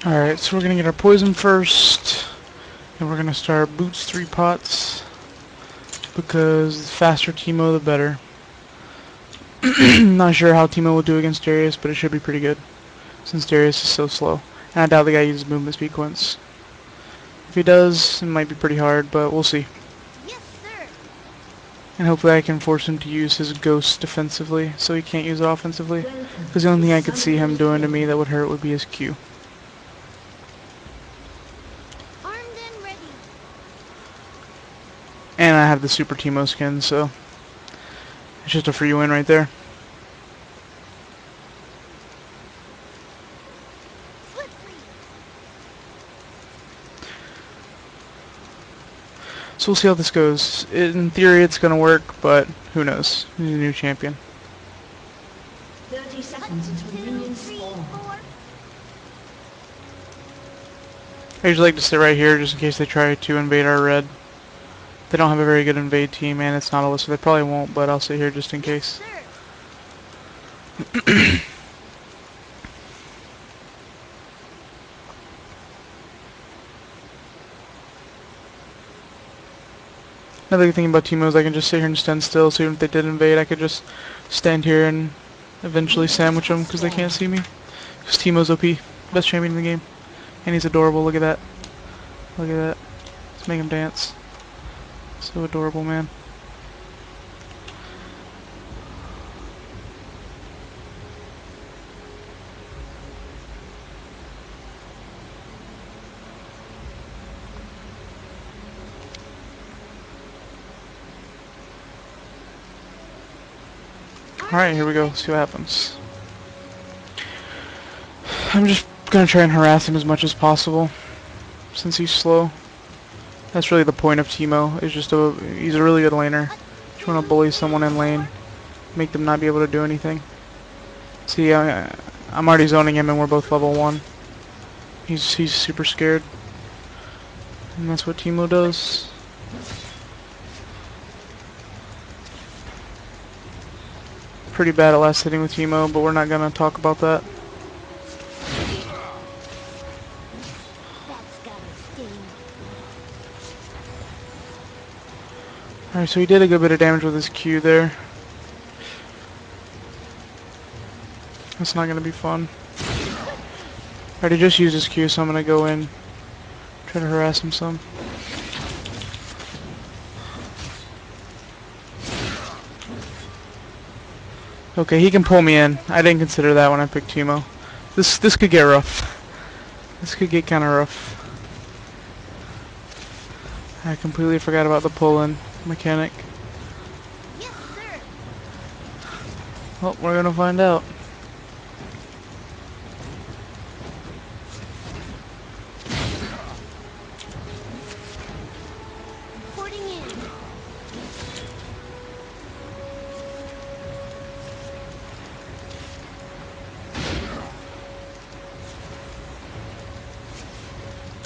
Alright, so we're gonna get our poison first, and we're gonna start boots 3 pots, because the faster Teemo the better. Not sure how Teemo will do against Darius, but it should be pretty good, since Darius is so slow. And I doubt the guy uses movement speed coins. If he does, it might be pretty hard, but we'll see. Yes, sir. And hopefully I can force him to use his ghost defensively, so he can't use it offensively. Because the only thing I could see him doing to me that would hurt would be his Q. Armed and ready. And I have the Super Teemo skin, so it's just a free win right there. Swiftly. So we'll see how this goes. In theory it's going to work, but who knows. He's a new champion. 30 seconds until minions spawn. 4. I usually like to sit right here just in case they try to invade our red. They don't have a very good invade team, and it's Nautilus, so they probably won't, but I'll sit here just in case. Sir. Another good thing about Teemo is I can just sit here and stand still, so even if they did invade, I could just stand here and eventually sandwich them because they can't see me. Because Teemo's OP, best champion in the game. And he's adorable, look at that. Look at that. Let's make him dance. So adorable, man. Alright, here we go. See what happens. I'm just gonna try and harass him as much as possible, since he's slow. That's really the point of Teemo, is just he's a really good laner. Just wanna bully someone in lane, make them not be able to do anything. See, I'm already zoning him and we're both level 1. He's super scared. And that's what Teemo does. Pretty bad at last hitting with Teemo, but we're not gonna talk about that. That's gotta sting. Alright, so he did a good bit of damage with his Q there. That's not gonna be fun. Already just used his Q, so I'm gonna go in, try to harass him some. Okay, he can pull me in. I didn't consider that when I picked Teemo. This could get rough. This could get kind of rough. I completely forgot about the pull-in mechanic. Yes, sir. Well, we're gonna find out. Porting in.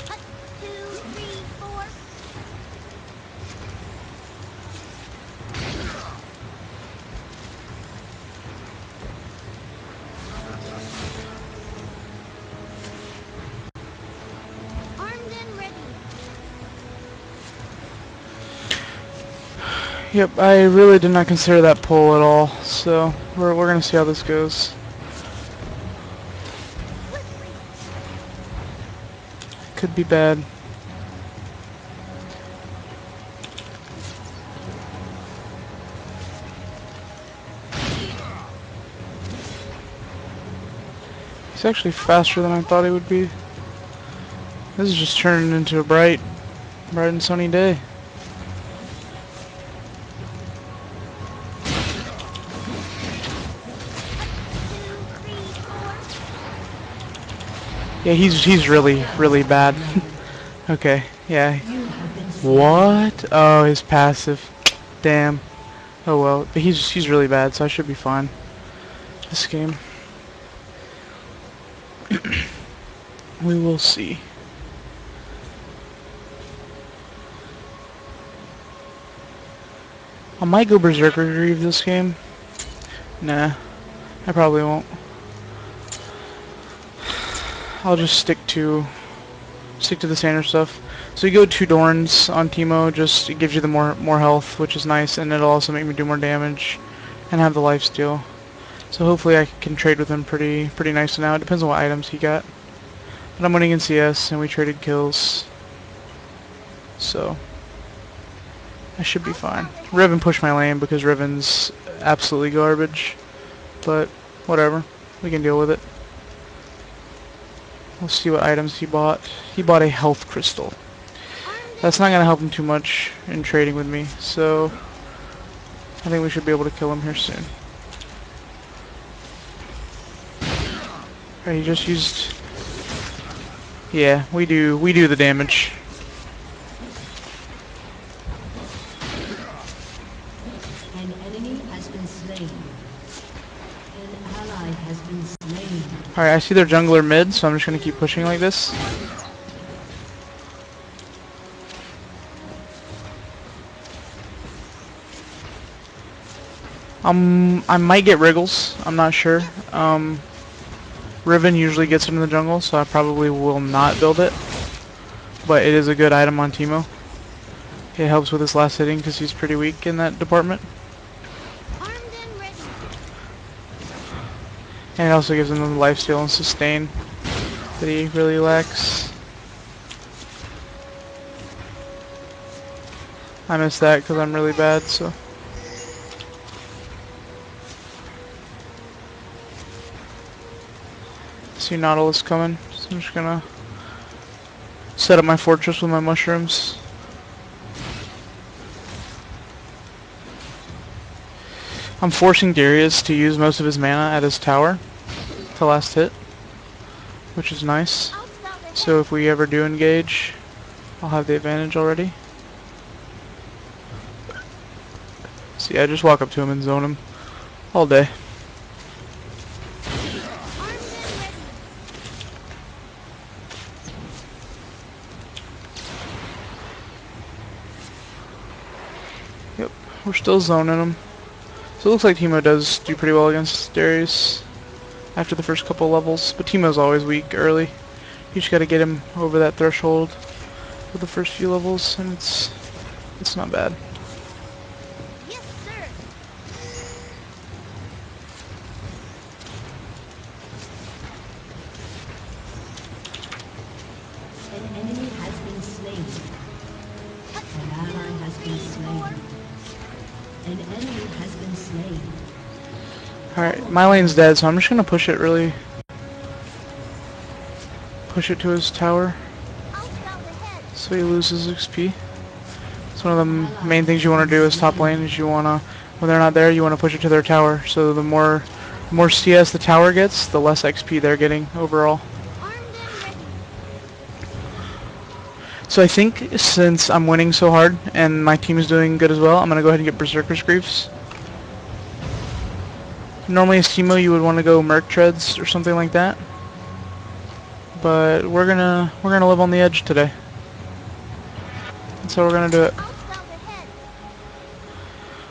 Hut, 2, 3, 4. Armed and ready. Yep, I really did not consider that pull at all, so we're gonna see how this goes. Swiftly. Could be bad. He's actually faster than I thought he would be. This is just turning into a bright and sunny day. Yeah, he's really bad. Okay, yeah. What? Oh, his passive. Damn. Oh well, but he's really bad, so I should be fine. This game. We will see. I might go Berserker Grieve this game. Nah, I probably won't. I'll just stick to the standard stuff. So you go 2 Dorns on Teemo, just it gives you the more health, which is nice, and it'll also make me do more damage and have the lifesteal. So hopefully I can trade with him pretty nice now. It depends on what items he got. But I'm winning in CS and we traded kills. So I should be fine. Riven pushed my lane because Riven's absolutely garbage. But whatever. We can deal with it. Let's see what items he bought. He bought a health crystal. That's not going to help him too much in trading with me, so I think we should be able to kill him here soon. Alright, he just used... Yeah, we do the damage. An enemy has been slain. An ally has been slain. Alright, I see their jungler mid, so I'm just going to keep pushing like this. I might get Wriggles, I'm not sure. Riven usually gets it in the jungle, so I probably will not build it. But it is a good item on Teemo. It helps with his last hitting because he's pretty weak in that department. Armed and ready. And it also gives him the lifesteal and sustain that he really lacks. I missed that because I'm really bad, so... See Nautilus coming, so I'm just gonna set up my fortress with my mushrooms. I'm forcing Darius to use most of his mana at his tower to last hit, which is nice. I'll stop ahead. So if we ever do engage, I'll have the advantage already. See, I just walk up to him and zone him all day. Armed and ready. Yep, we're still zoning him. So it looks like Teemo does do pretty well against Darius after the first couple levels, but Teemo's always weak early. You just gotta get him over that threshold for the first few levels, and it's not bad. Yes, sir. An enemy has been slain. An ally has been slain. An enemy has been slain. Alright, my lane's dead, so I'm just gonna push it really. Push it to his tower I'll stop ahead. so he loses XP. It's one of the main things you want to do as top lane is you want to, when they're not there, you want to push it to their tower. So the more CS the tower gets, the less XP they're getting overall. Armed and ready. So I think since I'm winning so hard and my team is doing good as well, I'm gonna go ahead and get Berserker's Griefs. Normally as Teemo you would want to go Merc Treads or something like that, but we're gonna live on the edge today. That's how we're gonna do it. I'll stop ahead.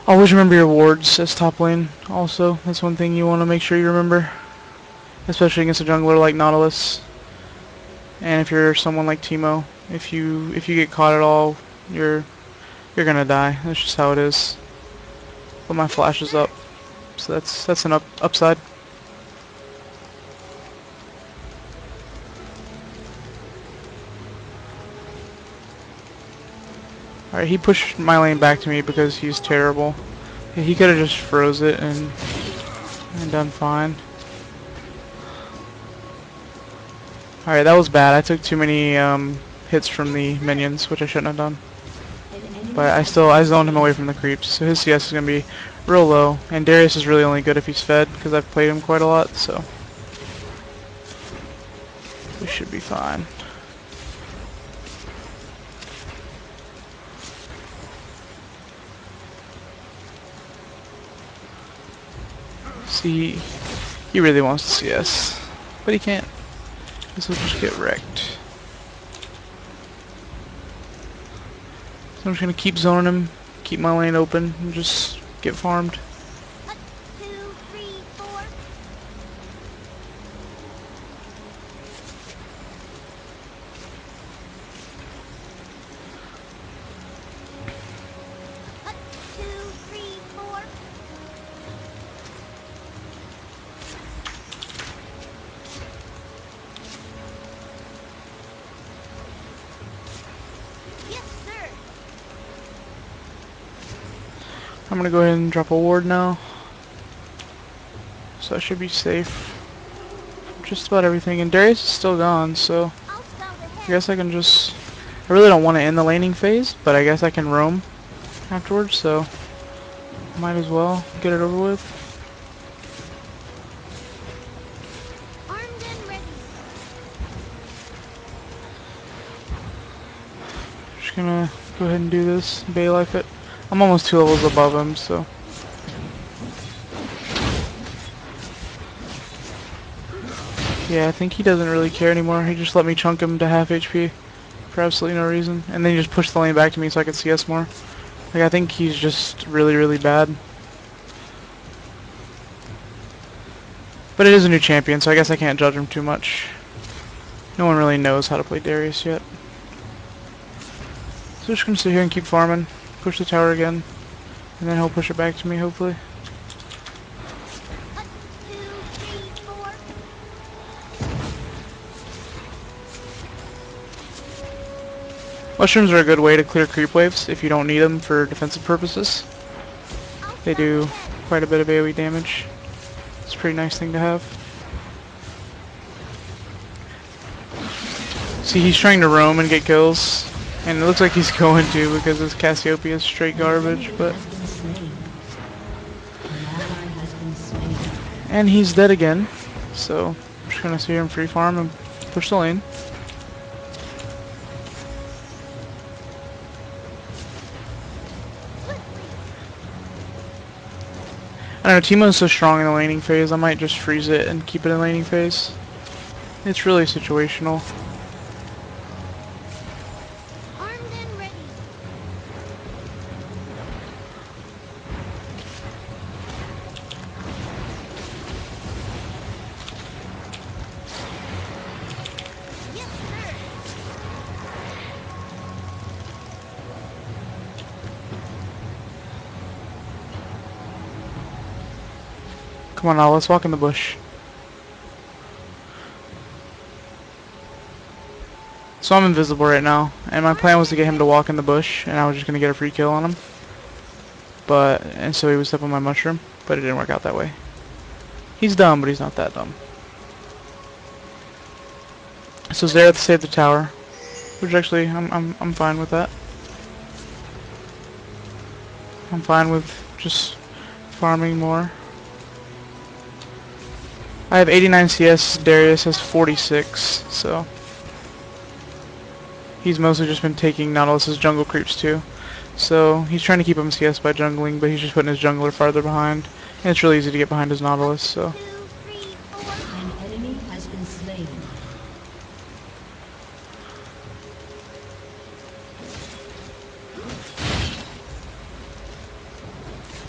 Always remember your wards as top lane. Also, that's one thing you want to make sure you remember, especially against a jungler like Nautilus. And if you're someone like Teemo, if you get caught at all, you're gonna die. That's just how it is. But my flash is up, so that's an upside. Alright, he pushed my lane back to me because he's terrible. He could have just froze it and done fine. Alright, that was bad. I took too many hits from the minions, which I shouldn't have done. But I zoned him away from the creeps, so his CS is going to be real low. And Darius is really only good if he's fed, because I've played him quite a lot, so we should be fine. See, he really wants to CS, but he can't. This will just get wrecked. So I'm just gonna keep zoning him, keep my lane open, and just get farmed. 2, 3, 4. I'm gonna go ahead and drop a ward now. So I should be safe. Just about everything. And Darius is still gone, so I'll scout I ahead. guess I can just... I really don't want to end the laning phase, but I guess I can roam afterwards, so might as well get it over with. Armed and ready. Just gonna go ahead and do this, Bay Life it. I'm almost 2 levels above him, so... Yeah, I think he doesn't really care anymore. He just let me chunk him to half HP for absolutely no reason. And then he just pushed the lane back to me so I could CS more. Like, I think he's just really, really bad. But it is a new champion, so I guess I can't judge him too much. No one really knows how to play Darius yet. So just gonna sit here and keep farming. Push the tower again. And then he'll push it back to me, hopefully. 1, 2, 3, 4. Mushrooms are a good way to clear creep waves if you don't need them for defensive purposes. I'll They scout do ahead. quite a bit of AoE damage. It's a pretty nice thing to have. See, he's trying to roam and get kills. And it looks like he's going to because his Cassiopeia is straight garbage, but... Has been slain. An ally has been slain. And he's dead again. So, I'm just gonna sit here and free farm and push the lane. I don't know, Teemo's so strong in the laning phase, I might just freeze it and keep it in laning phase. It's really situational. Armed and ready. Yes, sir. Come on now, let's walk in the bush. So I'm invisible right now, and my plan was to get him to walk in the bush, and I was just gonna get a free kill on him. And so he would step on my mushroom, but it didn't work out that way. He's dumb, but he's not that dumb. So Xerath saved the tower, which actually, I'm fine with that. I'm fine with just farming more. I have 89 CS, Darius has 46, so... He's mostly just been taking Nautilus's jungle creeps too. So he's trying to keep him CS by jungling, but he's just putting his jungler farther behind. And it's really easy to get behind his Nautilus, so... 2, 3, 4. An enemy has been slain.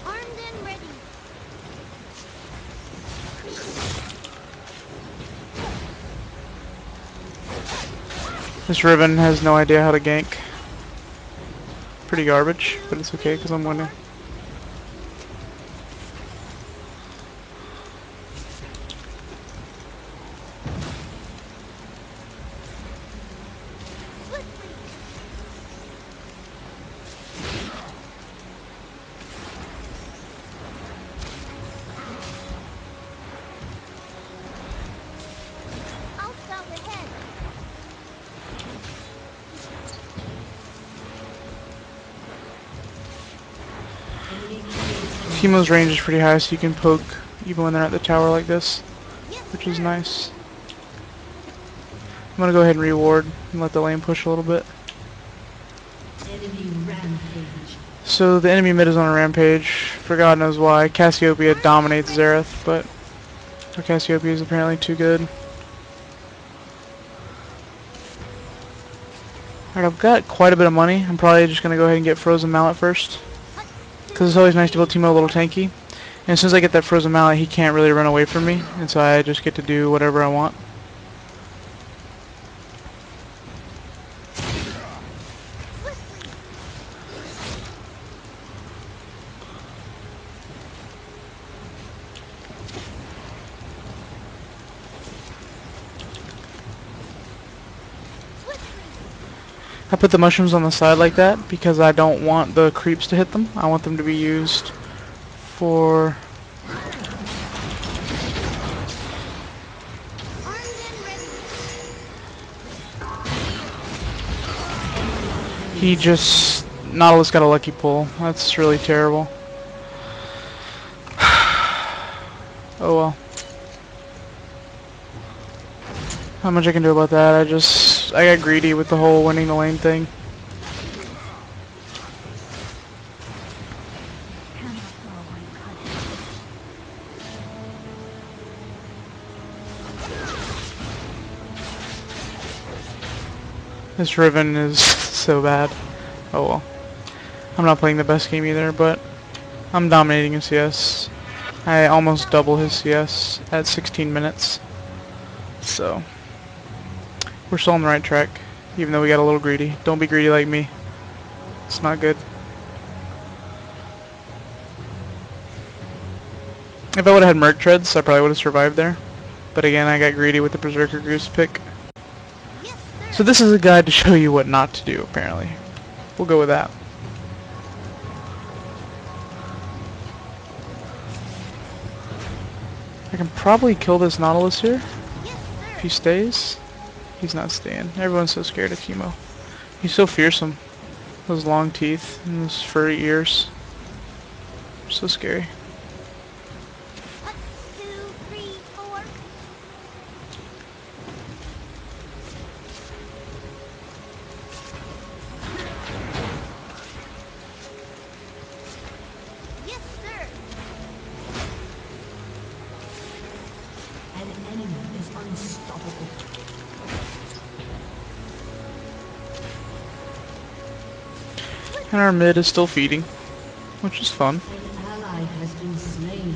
Armed and ready. This Riven has no idea how to gank. Pretty garbage, but it's okay because I'm winning. Swiftly. I'll scout ahead. Teemo's range is pretty high, so you can poke even when they're at the tower like this, Yes, which is sir. nice. I'm gonna go ahead and reward and let the lane push a little bit. Enemy rampage. So the enemy mid is on a rampage, for God knows why. Cassiopeia dominates Xerath, but our Cassiopeia is apparently too good. Alright, I've got quite a bit of money. I'm probably just gonna go ahead and get Frozen Mallet first. Because it's always nice to build Teemo a little tanky. And as soon as I get that Frozen Mallet, he can't really run away from me. And so I just get to do whatever I want. I put the mushrooms on the side like that because I don't want the creeps to hit them. I want them to be used for... Armed and ready. He just... Nautilus got a lucky pull. That's really terrible. Oh well. Not much I can do about that. I got greedy with the whole winning the lane thing. This Riven is so bad. Oh well. I'm not playing the best game either, but I'm dominating his CS. I almost double his CS at 16 minutes. So, we're still on the right track, even though we got a little greedy. Don't be greedy like me. It's not good. If I would have had Merc Treads, I probably would have survived there. But again, I got greedy with the Berserker Goose pick. Yes, sir. So this is a guide to show you what not to do, apparently. We'll go with that. I can probably kill this Nautilus here, Yes, if sir. he stays. He's not staying. Everyone's so scared of Teemo. He's so fearsome. Those long teeth and those furry ears. So scary. 1, 2, 3, 4. Yes, sir. An enemy is unstoppable. And our mid is still feeding, which is fun. An ally has been slain.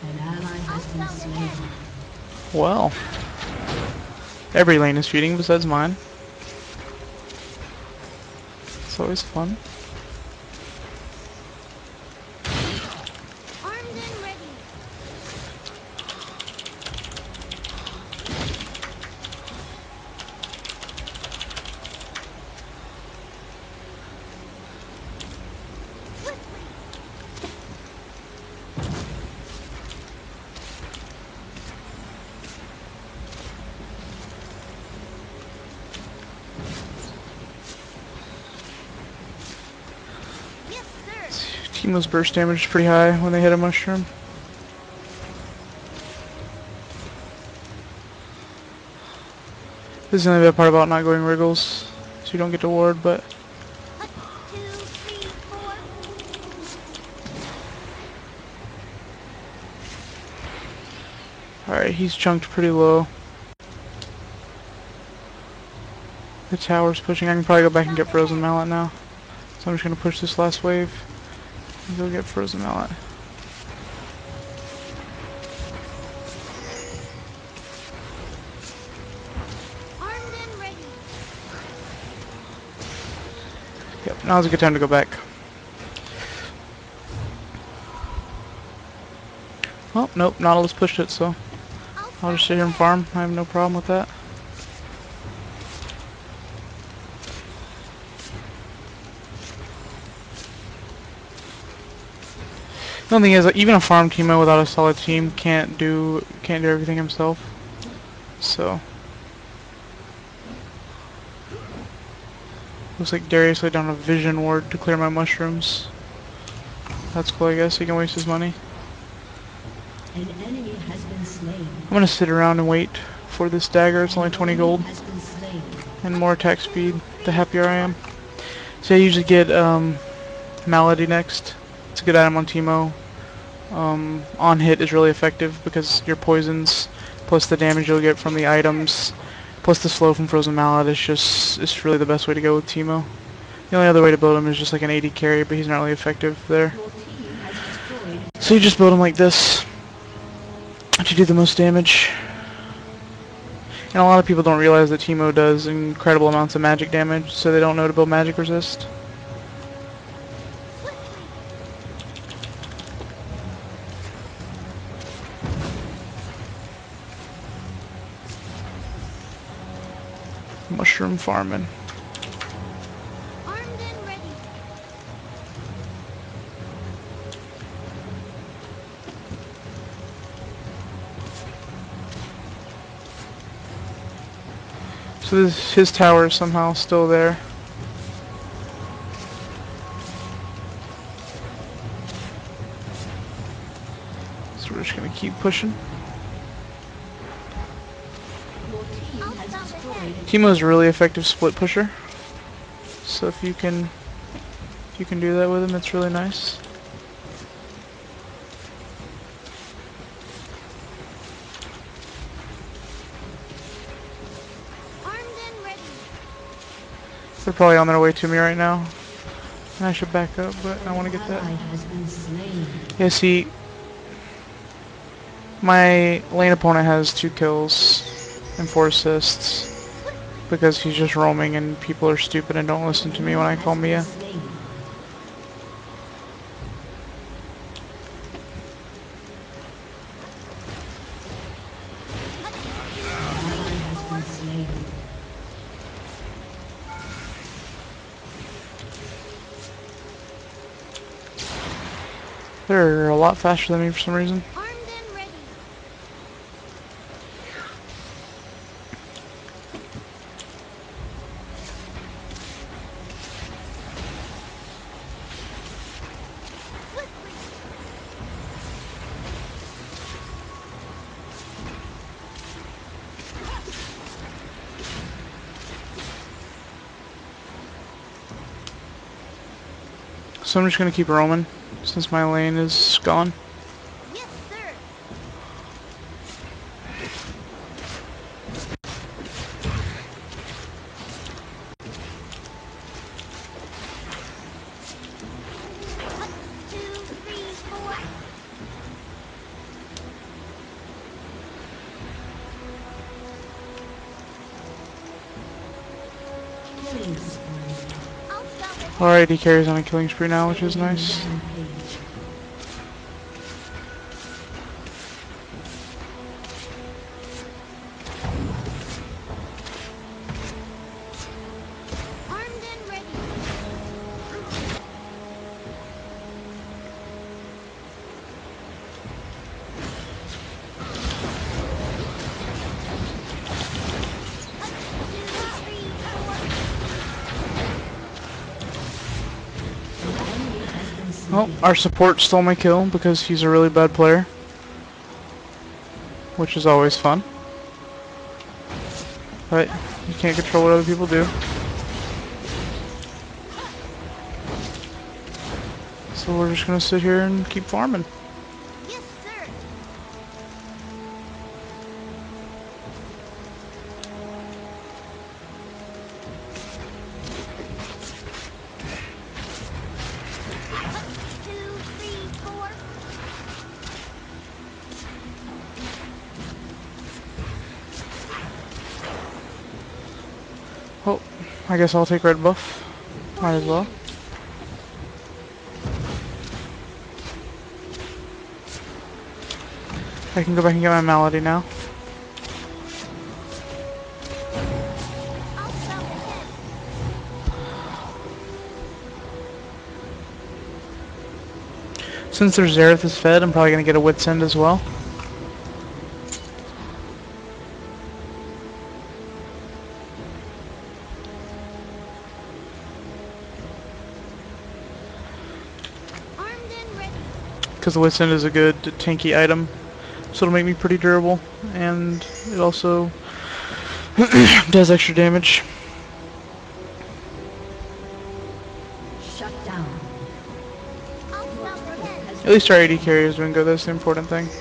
An ally has been slain. Well, every lane is feeding besides mine. It's always fun. Armed and ready. Swiftly. Yes, sir. Teemo's burst damage is pretty high when they hit a mushroom. This is the only bad part about not going Wriggles, so you don't get to ward, but 1, 2, 3, 4. alright, he's chunked pretty low. The tower's pushing. I can probably go back and get Frozen Mallet now. So I'm just gonna push this last wave and go get Frozen Mallet. Armed and ready. Yep, now's a good time to go back. Oh, nope, Nautilus pushed it, so I'll just sit here and farm. I have no problem with that. The only thing is, like, even a farm teamo without a solid team can't do everything himself. So looks like Darius laid down a vision ward to clear my mushrooms. That's cool, I guess. He can waste his money. An enemy has been slain. I'm gonna sit around and wait for this dagger. It's only 20 gold Has been slain. and more attack speed. The happier I am. So I usually get Malady next. It's a good item on Teemo. On hit is really effective because your poisons plus the damage you'll get from the items plus the slow from Frozen Mallet it's really the best way to go with Teemo. The only other way to build him is just like an AD carry, but he's not really effective there. Your team has destroyed. So you just build him like this to do the most damage. And a lot of people don't realize that Teemo does incredible amounts of magic damage, so they don't know to build magic resist. mushroom farming. Armed and ready. So his tower is somehow still there. So we're just gonna keep pushing. Your team I'll has stop destroyed ahead. a Teemo's a really effective split pusher. So if you can do that with him, it's really nice. Armed and ready. They're probably on their way to me right now. And I should back up, but I want to get ally that. has been slain. Yeah, see, my lane opponent has 2 kills and 4 assists because he's just roaming and people are stupid and don't listen to me when I call Mia. Slain. Ally has been slain. They're a lot faster than me for some reason. Armed and ready. Quickly. So I'm just gonna keep roaming since my lane is gone. Yes, sir. One, two, three, four. Killing spree. I'll stop ahead. Alright, he carries on a killing spree now, which is nice. Rampage. Armed and ready. One, two, three, four. An enemy has been Oh, slain. our support stole my kill because he's a really bad player. Which is always fun. But you can't control what other people do. So we're just gonna sit here and keep farming. Yes, sir. One, two, three, four. Oh, I guess I'll take red buff. Might as well. I can go back and get my malady now. I'll stop ahead. Since their Zareth is fed, I'm probably gonna get a Wit's End as well. Armed and ready. Because the Wit's End is a good tanky item. So it'll make me pretty durable. And it also does extra damage. Shut down. I'll Your stop turret ahead. has At least our AD carry is doing good, that's the important thing.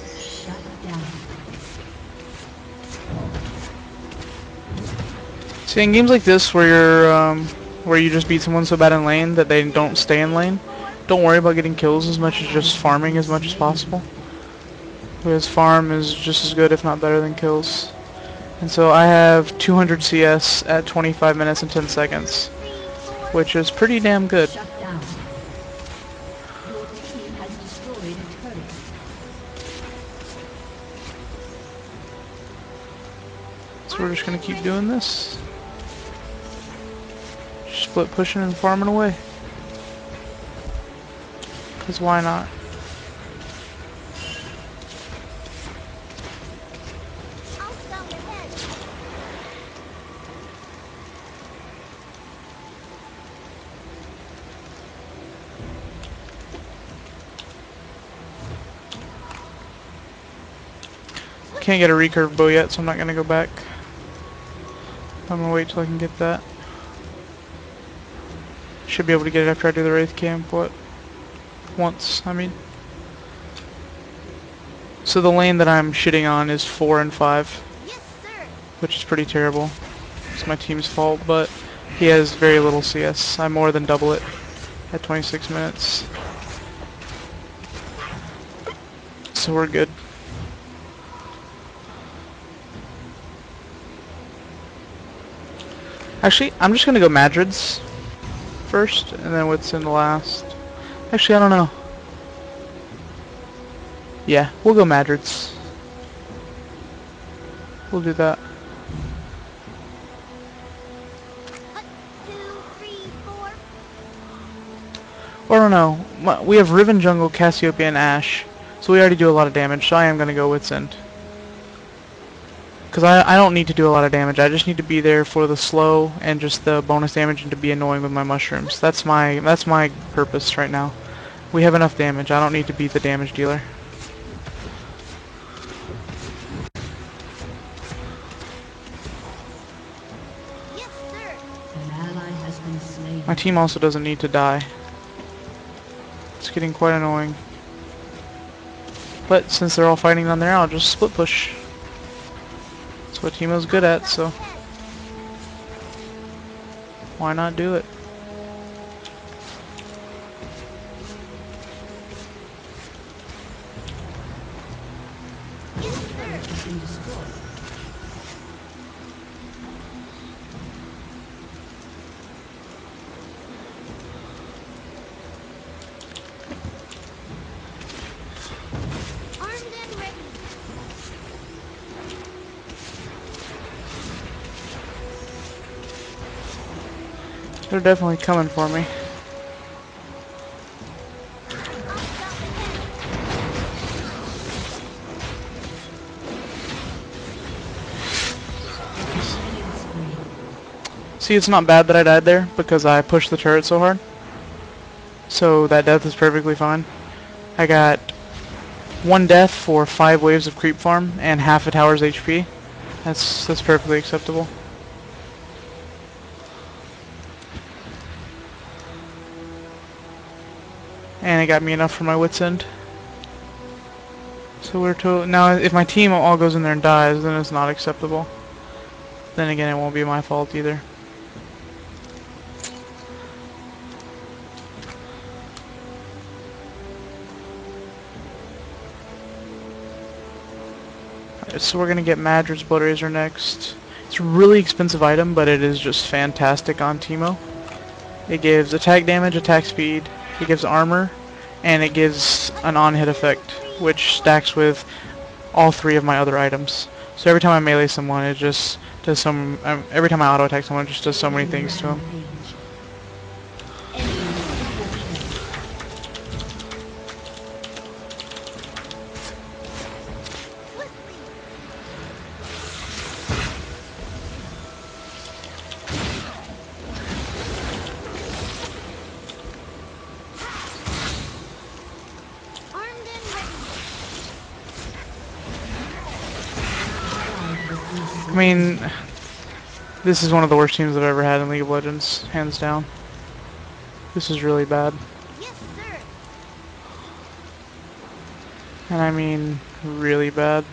shut down. See, in games like this where you just beat someone so bad in lane that they don't stay in lane, don't worry about getting kills as much as just farming as much as possible. Because farm is just as good, if not better, than kills. And so I have 200 CS at 25 minutes and 10 seconds, 3, 4. which is pretty damn good. Shut down. Your team has destroyed a turret. So we're just gonna keep doing this. Split pushing and farming away. Cause why not? I'll scout ahead. Can't get a recurve bow yet, so I'm not gonna go back. I'm gonna wait till I can get that. Should be able to get it after I do the Wraith camp, once, I mean. So the lane that I'm shitting on is 4 and 5, Yes, sir. which is pretty terrible. It's my team's fault, but he has very little CS. I more than double it at 26 minutes. So we're good. Actually, I'm just gonna go Madrids first, and then Whitsun last. Actually, I don't know. Yeah, we'll go Madrids. We'll do that. 2, 3, 4. Or I don't know. We have Riven Jungle, Cassiopeia, and Ashe. So we already do a lot of damage, so I am gonna go Wit's End. Because I don't need to do a lot of damage, I just need to be there for the slow and just the bonus damage and to be annoying with my mushrooms. That's my purpose right now. We have enough damage, I don't need to be the damage dealer. Yes, sir. An ally has been slain. My team also doesn't need to die. It's getting quite annoying. But since they're all fighting on there, I'll just split push. That's what Teemo's good at, so Ahead. why not do it? Yes, sir. Turret has been destroyed. Armed and ready. They're definitely coming for me. I'll scout ahead. Killing spree. See, it's not bad that I died there because I pushed the turret so hard. So that death is perfectly fine. I got 1 death for 5 waves of creep farm and half a tower's HP. That's perfectly acceptable. And it got me enough for my wit's end. So we're now if my team all goes in there and dies, then it's not acceptable. Then again, it won't be my fault either. Alright, so we're gonna get Madrid's Blood Razor next. It's a really expensive item, but it is just fantastic on Teemo. It gives attack damage, attack speed, it gives armor, and it gives an on-hit effect, which stacks with all 3 of my other items. So every time I melee someone, it just does some. Every time I auto attack someone, it just does so many things to them. Rampage. Enemy double kill. Swiftly. Armed and ready. Ally has been slain. I mean, this is one of the worst teams I've ever had in League of Legends, hands down. This is really bad. Yes, sir. And I mean, really bad.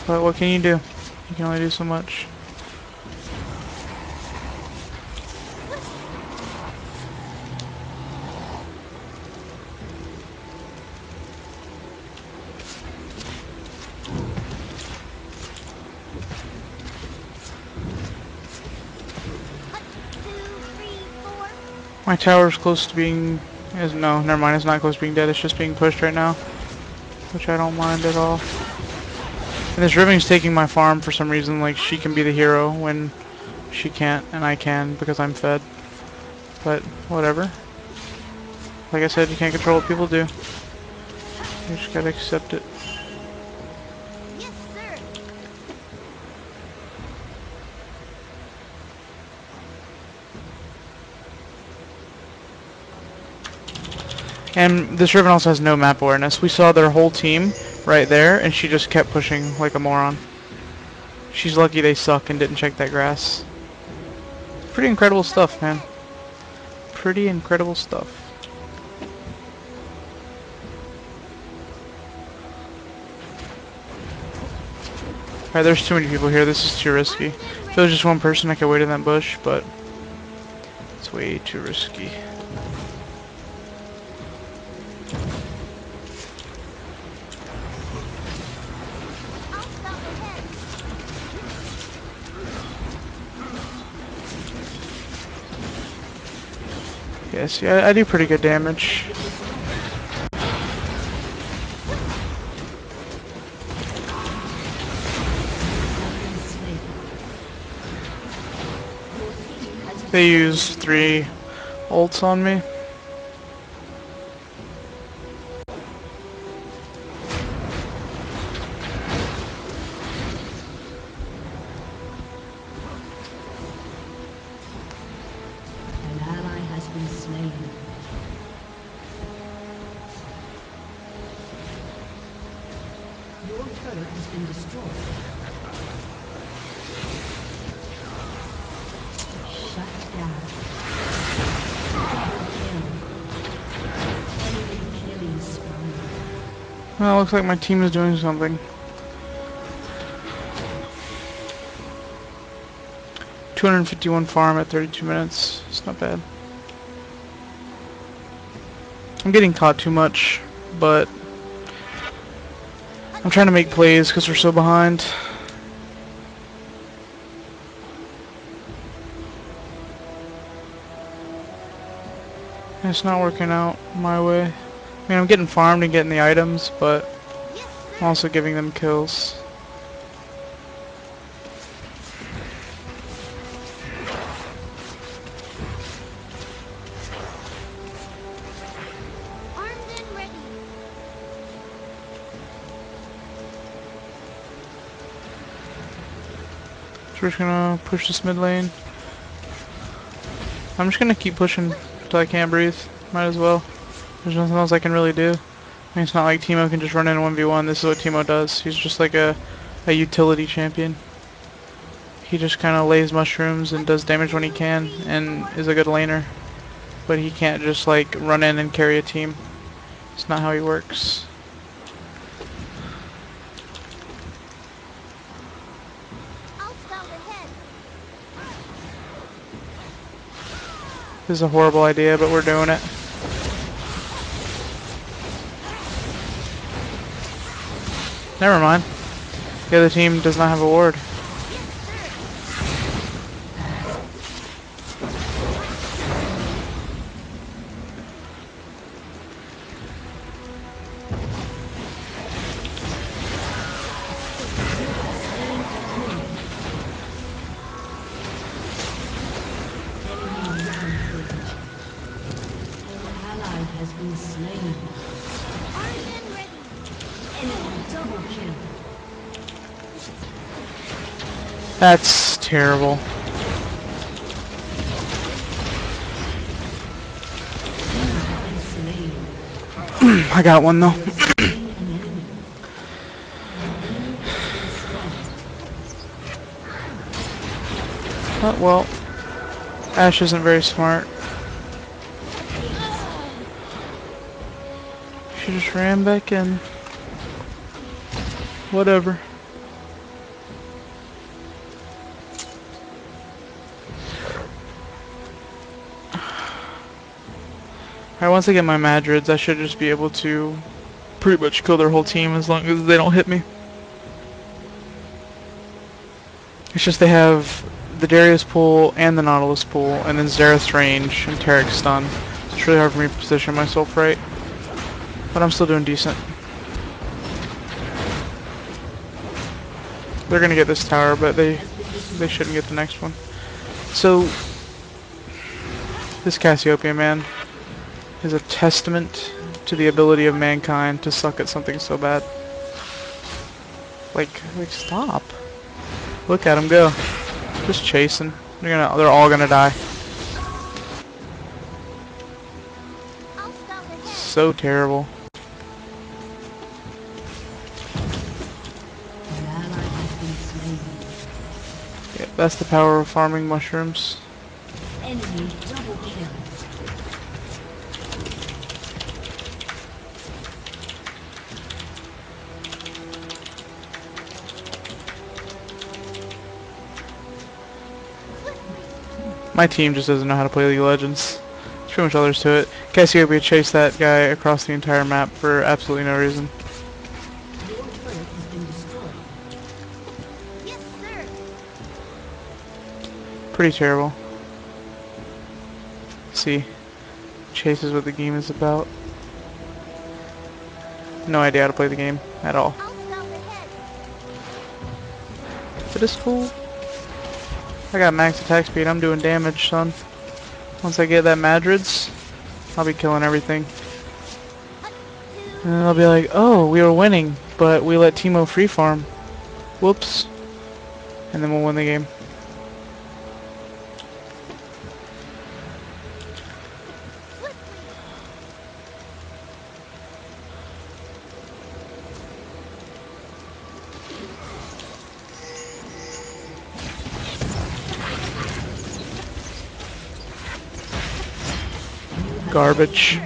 But what can you do? You can only do so much. Hut, 2, 3, 4. My tower's close to being... no, never mind, it's not close to being dead, it's just being pushed right now. which I don't mind at all. And this Riving's taking my farm for some reason, like she can be the hero when she can't, and I can because I'm fed. But, whatever. Like I said, you can't control what people do. You just gotta accept it. Yes, sir. And this Riven also has no map awareness. We saw their whole team right there, and she just kept pushing like a moron. She's lucky they suck and didn't check that grass. Pretty incredible stuff, man. Pretty incredible stuff. Alright, there's too many people here. This is too risky. If it was just one person, I could wait in that bush, but it's way too risky. I'll stop ahead. Yes, yeah, I do pretty good damage. They used 3 ults on me. An ally has been slain. Your turret has been destroyed. Shut down. Double kill. Enemy killing spree. Well, looks like my team is doing something. 251 farm at 32 minutes. It's not bad. I'm getting caught too much, but I'm trying to make plays because we're so behind. And it's not working out my way. I mean, I'm getting farmed and getting the items, but Yes, I'm sir. also giving them kills. Armed and ready. So we're just gonna push this mid lane. I'm just gonna keep pushing until I can't breathe. Might as well. There's nothing else I can really do. I mean, it's not like Teemo can just run in 1v1. This is what Teemo does. He's just like a utility champion. He just kind of lays mushrooms and does damage when he can and is a good laner. But he can't just like run in and carry a team. It's not how he works. I'll stop ahead. This is a horrible idea, but we're doing it. Never mind. The other team does not have a ward. Ally has been slain. Armed and ready. Enemy double kill. That's terrible. Slain. I got one though. Slain an enemy. Oh, well, Ashe isn't very smart. She just ran back in. Whatever. Alright, once I get my Madrids, I should just be able to pretty much kill their whole team as long as they don't hit me. It's just they have the Darius pool and the Nautilus pool, and then Xerath's range and Tarek's stun. It's really hard for me to position myself right. But I'm still doing decent. They're gonna get this tower, but they Has been they destroyed. shouldn't get the next one. So this Cassiopeia man is a testament to the ability of mankind to suck at something so bad. Like stop. Look at him go. Just chasing. They're all gonna die. I'll scout ahead. So terrible. An ally has been slain. Yeah, that's the power of farming mushrooms. Enemy double kill. My team just doesn't know how to play League of Legends. There's too much others to it. Cassiopeia chased that guy across the entire map for absolutely no reason. Your turret has been destroyed. Yes, sir. Pretty terrible. See, Chase is what the game is about. No idea how to play the game at all. I'll scout ahead. But it's cool. I got max attack speed. I'm doing damage, son. Once I get that Madrids, I'll be killing everything. And then I'll be like, oh, we were winning, but we let Teemo free farm. Whoops. And then we'll win the game. Garbage.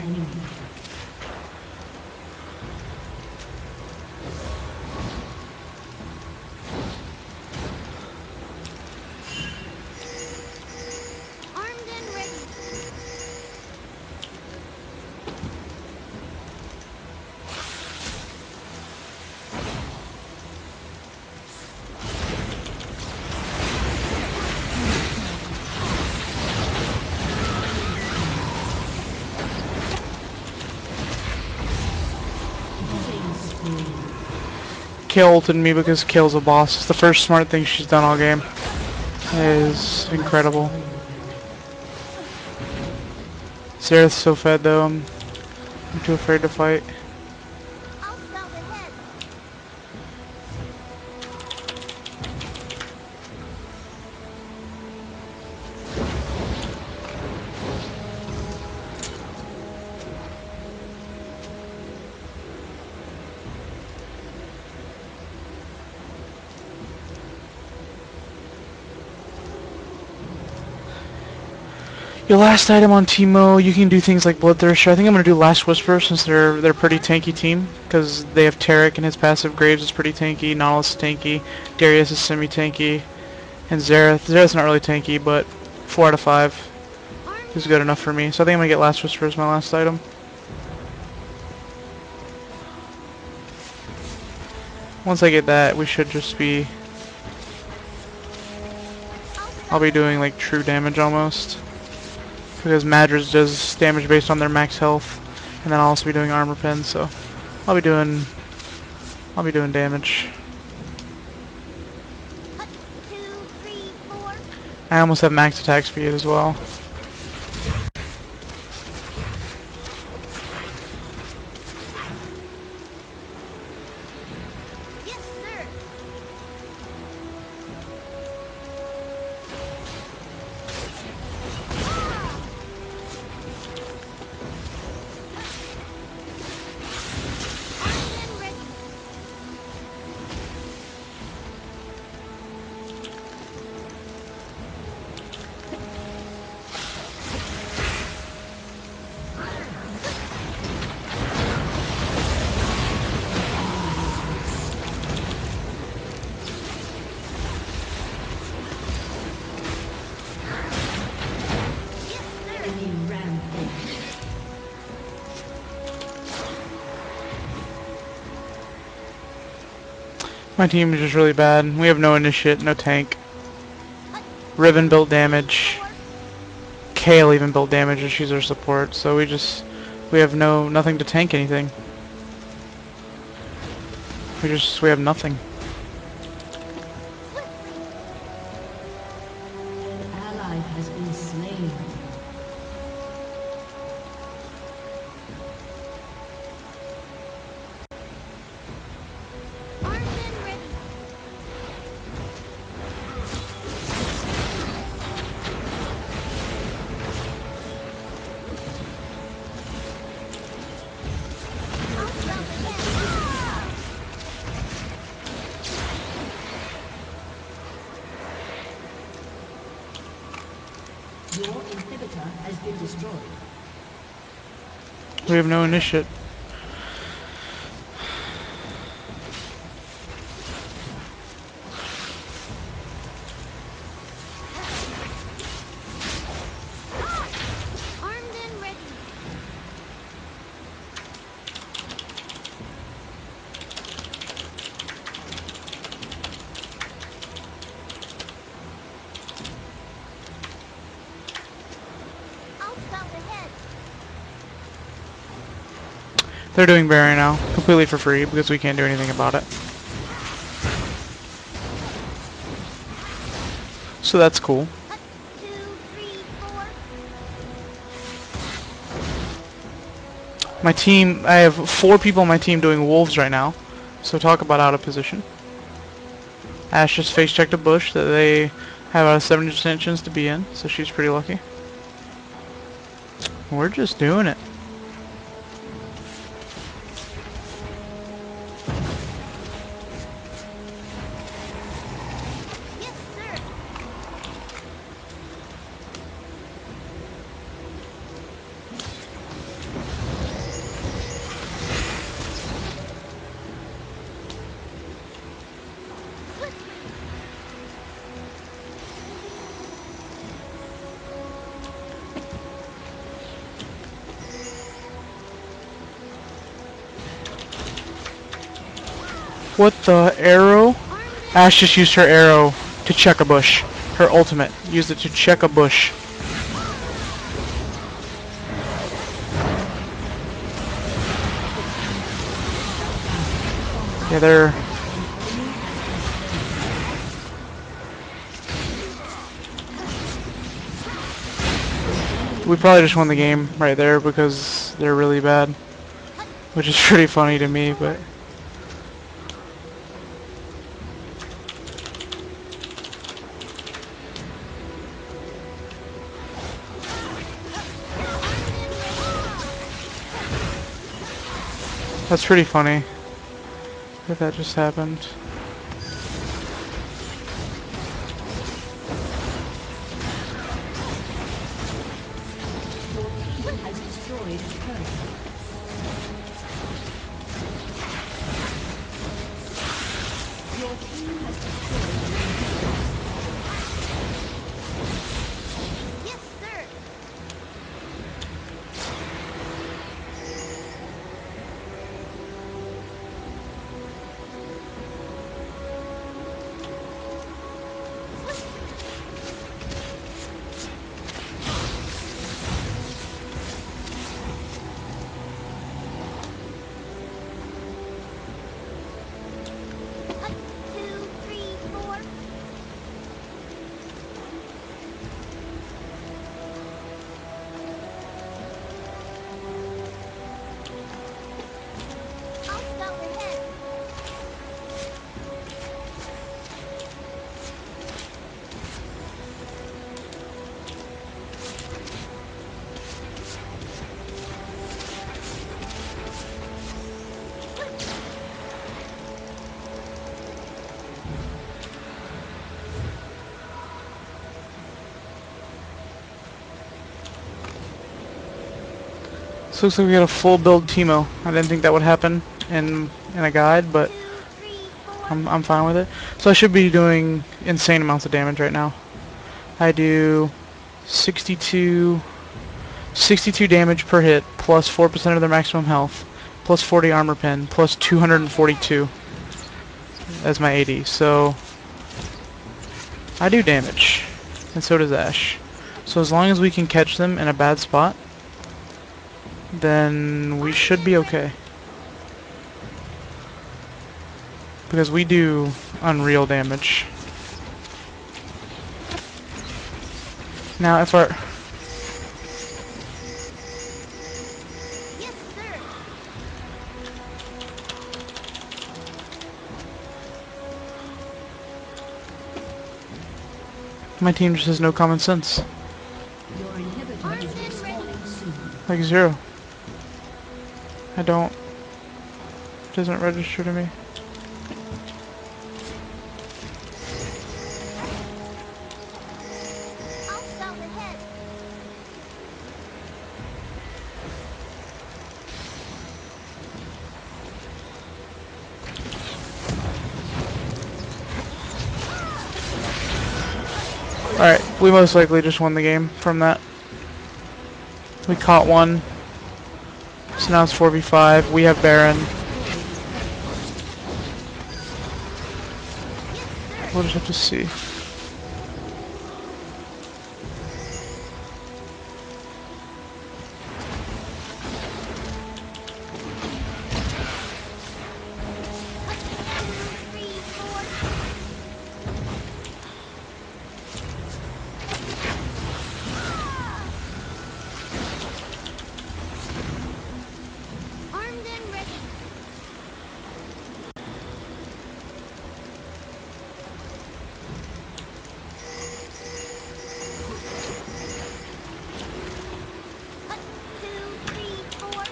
Armed and ready. Killing spree. Kale ulted me because Kale's a boss. It's the first smart thing she's done all game. It is incredible. Xerath's so fed though, I'm too afraid to fight. I'll scout ahead. Your last item on Teemo, you can do things like Bloodthirster. I think I'm gonna do Last Whisper since they're a pretty tanky team because they have Taric and his passive Graves is pretty tanky, Nautilus is tanky, Darius is semi-tanky, and Xerath. Xerath's not really tanky, but 4 out of 5 Armed is good enough for me. So I think I'm gonna get Last Whisper as my last item. Once I get that, we should just be... I'll be doing like true damage almost. Because Madras does damage based on their max health, and then I'll also be doing armor pen, so I'll be doing damage. 2, 3, 4. I almost have max attack speed as well. Yes, sir. Armed and ready. Yes, sir. Enemy rampage. My team is just really bad. We have no initiate, no tank. Riven built damage. Kale even built damage and she's our support, so we have nothing to tank anything. We have nothing. been destroyed. We have no initiate. Armed and ready. I'll scout ahead. They're doing Barrier now, completely for free, because we can't do anything about it. So that's cool. 2, 3, 4. My team, I have 4 people on my team doing wolves right now. So talk about out of position. Ash just face checked a bush that they have a 70% chance to be in, so she's pretty lucky. We're just doing it. Yes, sir. What the arrow? Armed and Ash just used her arrow to check a bush. Her ultimate. Used it to check a bush. Yeah, they're... We probably just won the game right there because they're really bad. Which is pretty funny to me, but... That's pretty funny that that just happened. Your team has destroyed a turret. Your team has destroyed an inhibitor. yes, sir. Hut, 2, 3, 4. I'll scout ahead. So looks like we got a full build Teemo. I didn't think that would happen in a guide, but 2, 3, 4. I'm fine with it. So I should be doing insane amounts of damage right now. I do 62 damage per hit, plus 4% of their maximum health, plus 40 armor pen, plus 242 as my AD. So I do damage, and so does Ash. So as long as we can catch them in a bad spot, then we should be okay. Because we do unreal damage. Now if our... Yes, sir. My team just has no common sense. Your inhibitor is respawning soon. Like 0. I don't... It doesn't register to me. I'll scout ahead. Alright, we most likely just won the game from that. We caught one. So now it's 4v5. We have Baron. We'll just have to see. Armed and ready. Two, three, four.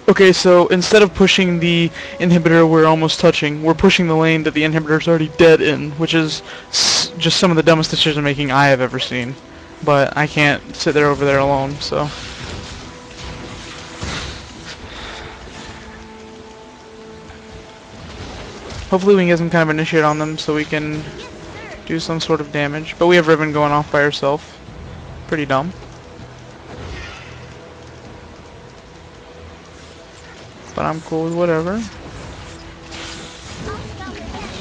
Okay, so instead of pushing the inhibitor we're almost touching, we're pushing the lane that the inhibitor's already dead in, which is just some of the dumbest decision making I have ever seen. But I can't sit there over there alone, so. Hopefully we can get some kind of initiate on them so we can do some sort of damage. But we have Riven going off by herself. Pretty dumb. But I'm cool with whatever. I'll stop ahead.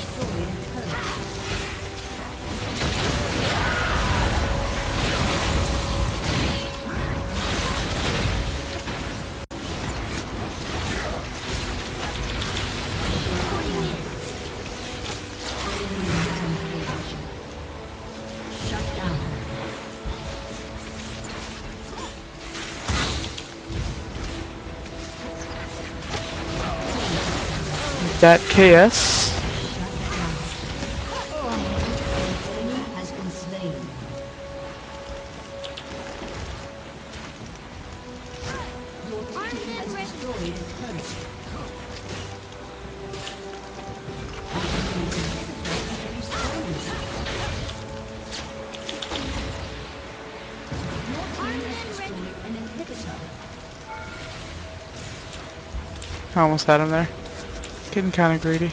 Shut down. That KS. Enemy has been slain. Your team has destroyed a turret. An inhibitor. I almost had him there. Getting kind of greedy.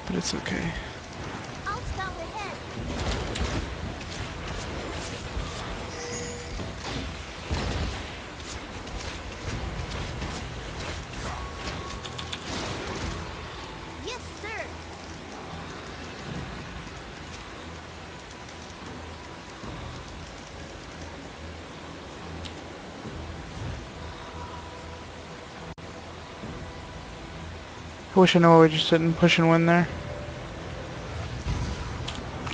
But it's okay. I'll stop ahead. Yes, sir. I wish I knew what we just didn't push and win there.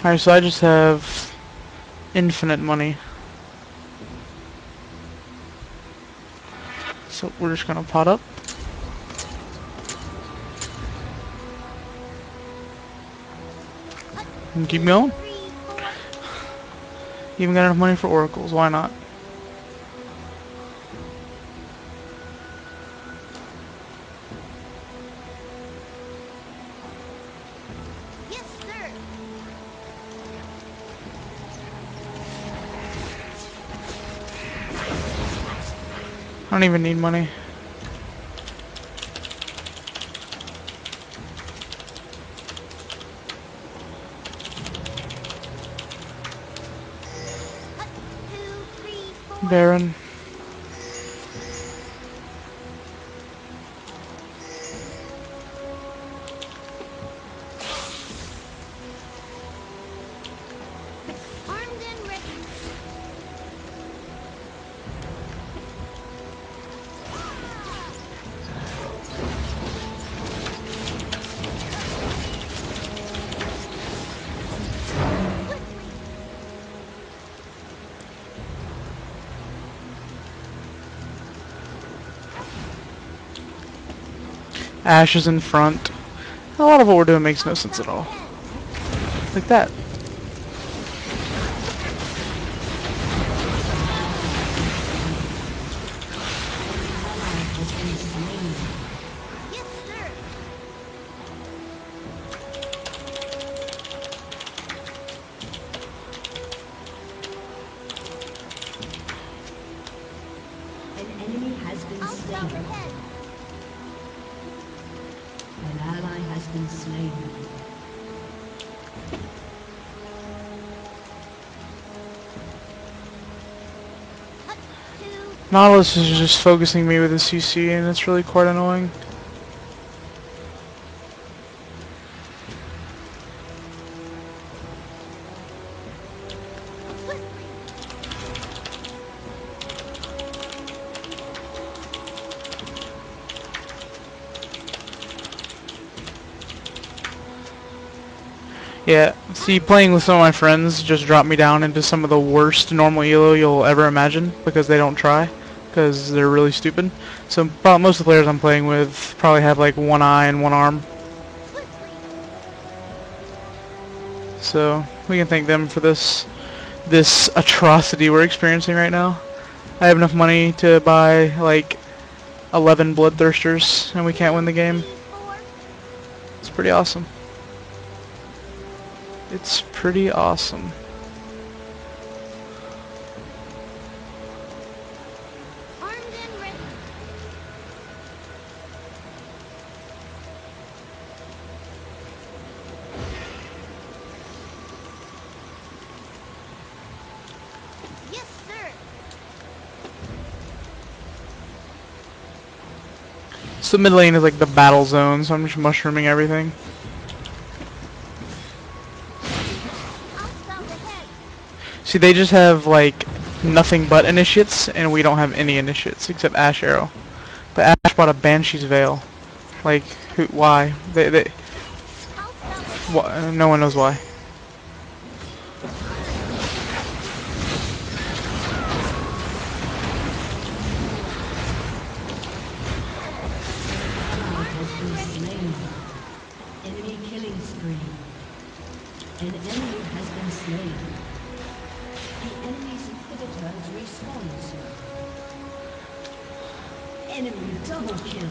Alright, so I just have infinite money. So we're just gonna pot up. And keep going. 3, 4. Even got enough money for oracles, why not? Yes, sir. I don't even need money. Two, three, four. Baron. Armed and ready. Ashe is in front. A lot of what we're doing makes no sense at all. Like that. Has been slain. Yes, sir. An enemy has been I'll stop slain. ahead. An ally has been slain. Hut, two, Nautilus is just focusing me with his CC, and it's really quite annoying. swiftly. Yeah, see, playing with some of my friends just dropped me down into some of the worst normal elo you'll ever imagine because they don't try, because they're really stupid. So most of the players I'm playing with probably have like one eye and one arm, Swiftly. so we can thank them for this atrocity we're experiencing right now. I have enough money to buy like 11 bloodthirsters, and we can't win the game. 3, 4. It's pretty awesome. It's pretty awesome. Armed and ready. Yes, sir. So mid lane is like the battle zone, so I'm just mushrooming everything. Hostile ahead. See, they just have like nothing but initiates, and we don't have any initiates except Ash Arrow. But Ash bought a Banshee's Veil. Like, who? Why? Hostile ahead. No one knows why. Ally has been slain. Enemy killing spree. An enemy has been slain. The enemy's inhibitor has respawned soon. Enemy double kill.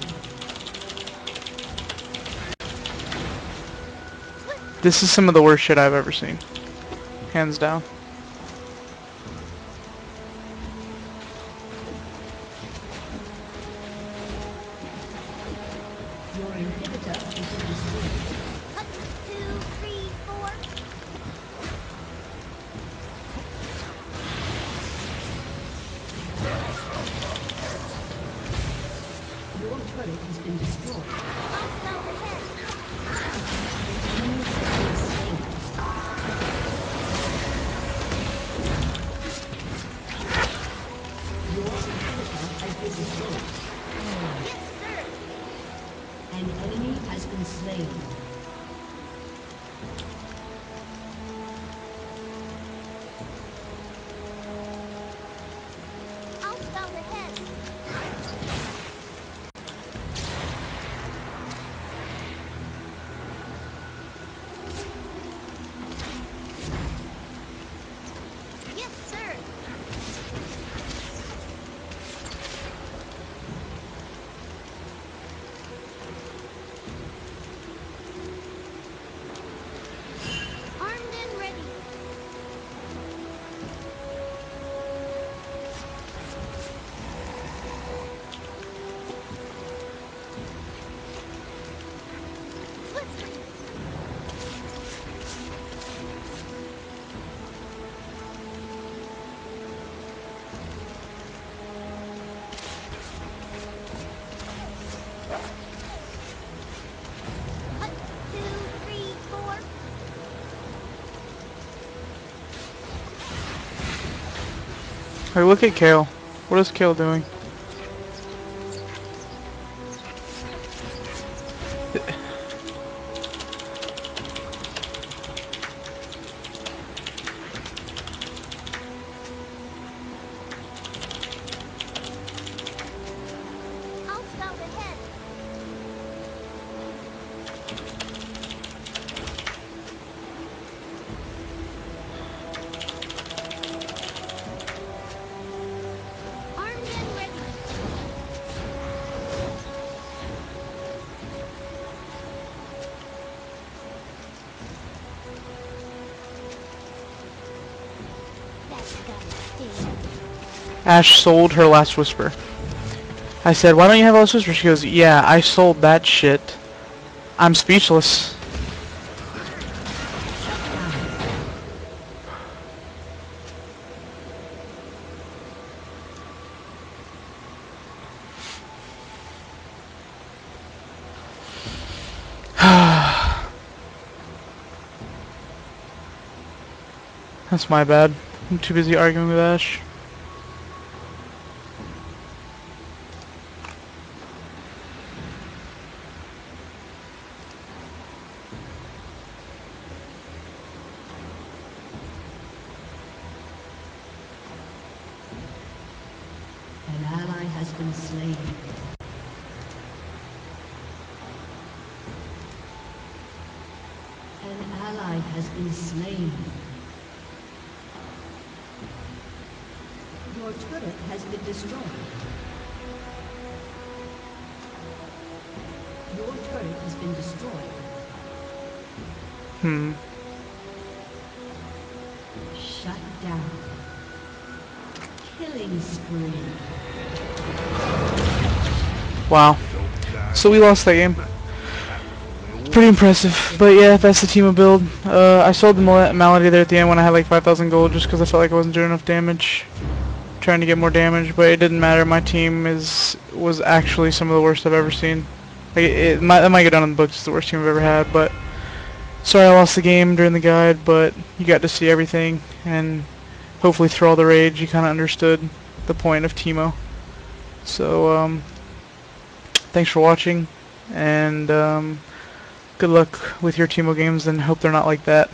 This is some of the worst shit I've ever seen. Hands down. Your inhibitor has been destroyed. Hut, 2, 3, 4. Your turret has been destroyed. Hostile ahead. Enemy has been slain. Your inhibitor has been destroyed. Yes, sir. An enemy has been slain. Hostile ahead. Yes, sir. Armed and ready. Swiftly. Hut, 2, 3, 4. Hey, look at Kale. What is Kale doing? Hostile ahead. Armed and ready. That's gotta sting. Ash sold her last whisper. I said, why don't you have a last whisper? She goes, yeah, I sold that shit. I'm speechless. That's my bad. I'm too busy arguing with Ash. An ally has been slain. An ally has been slain. Your turret has been destroyed. Your turret has been destroyed. Shut down. Killing spree. Wow. So we lost that game. Pretty impressive. But yeah, that's the Teemo build. I sold the Malady there at the end when I had like 5,000 gold just because I felt like I wasn't doing enough damage. Trying to get more damage, but it didn't matter. My team was actually some of the worst I've ever seen. Like it might get done in the books as the worst team I've ever had, but sorry I lost the game during the guide, but you got to see everything, and hopefully through all the rage you kind of understood the point of Teemo. So thanks for watching, and good luck with your Teemo games, and hope they're not like that.